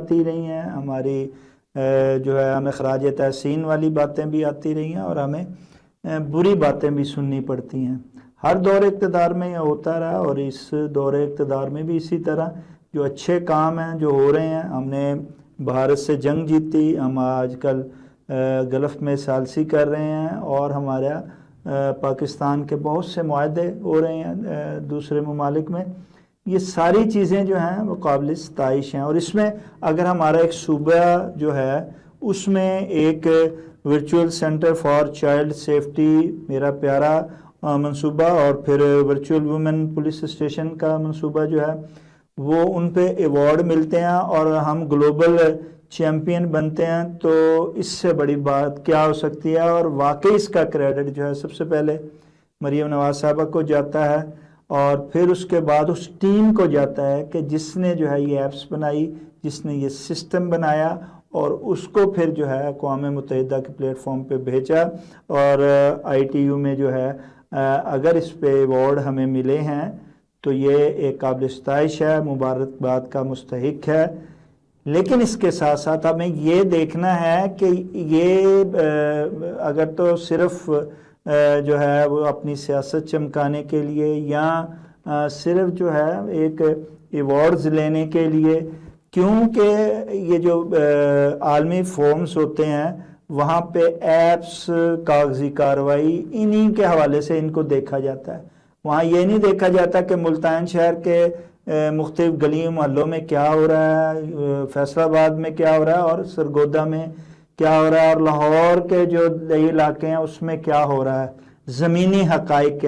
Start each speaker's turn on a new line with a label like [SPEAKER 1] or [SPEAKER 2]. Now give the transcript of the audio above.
[SPEAKER 1] آتی رہی ہیں، ہماری جو ہے ہمیں خراج تحسین والی باتیں بھی آتی رہی ہیں، اور ہمیں بری باتیں بھی سننی پڑتی ہیں۔ ہر دور اقتدار میں یہ ہوتا رہا، اور اس دور اقتدار میں بھی اسی طرح جو اچھے کام ہیں جو ہو رہے ہیں، ہم نے بھارت سے جنگ جیتی، ہم آج کل گلف میں ثالثی کر رہے ہیں، اور ہمارا پاکستان کے بہت سے معاہدے ہو رہے ہیں دوسرے ممالک میں۔ یہ ساری چیزیں جو ہیں وہ قابل ستائش ہیں، اور اس میں اگر ہمارا ایک صوبہ جو ہے اس میں ایک virtual centre for child safety میرا پیارا منصوبہ، اور پھر ورچوئل وومن پولیس اسٹیشن کا منصوبہ جو ہے وہ ان پہ ایوارڈ ملتے ہیں، اور ہم گلوبل چیمپئن بنتے ہیں، تو اس سے بڑی بات کیا ہو سکتی ہے؟ اور واقعی اس کا کریڈٹ جو ہے سب سے پہلے مریم نواز صاحبہ کو جاتا ہے، اور پھر اس کے بعد اس ٹیم کو جاتا ہے کہ جس نے جو ہے یہ ایپس بنائی، جس نے یہ سسٹم بنایا، اور اس کو پھر جو ہے اقوام متحدہ کے پلیٹ فارم پہ بھیجا، اور ITU میں جو ہے اگر اس پہ ایوارڈ ہمیں ملے ہیں تو یہ ایک قابل ستائش ہے، مبارکباد کا مستحق ہے۔ لیکن اس کے ساتھ ساتھ ہمیں یہ دیکھنا ہے کہ یہ اگر تو صرف جو ہے وہ اپنی سیاست چمکانے کے لیے، یا صرف جو ہے ایک ایوارڈز لینے کے لیے، کیونکہ یہ جو عالمی فورمز ہوتے ہیں وہاں پہ ایپس، کاغذی کارروائی، انہی کے حوالے سے ان کو دیکھا جاتا ہے۔ وہاں یہ نہیں دیکھا جاتا کہ ملتان شہر کے مختلف گلیوں محلوں میں کیا ہو رہا ہے، فیصل آباد میں کیا ہو رہا ہے، اور سرگودا میں کیا ہو رہا ہے، اور لاہور کے جو دیہی علاقے ہیں اس میں کیا ہو رہا ہے، زمینی حقائق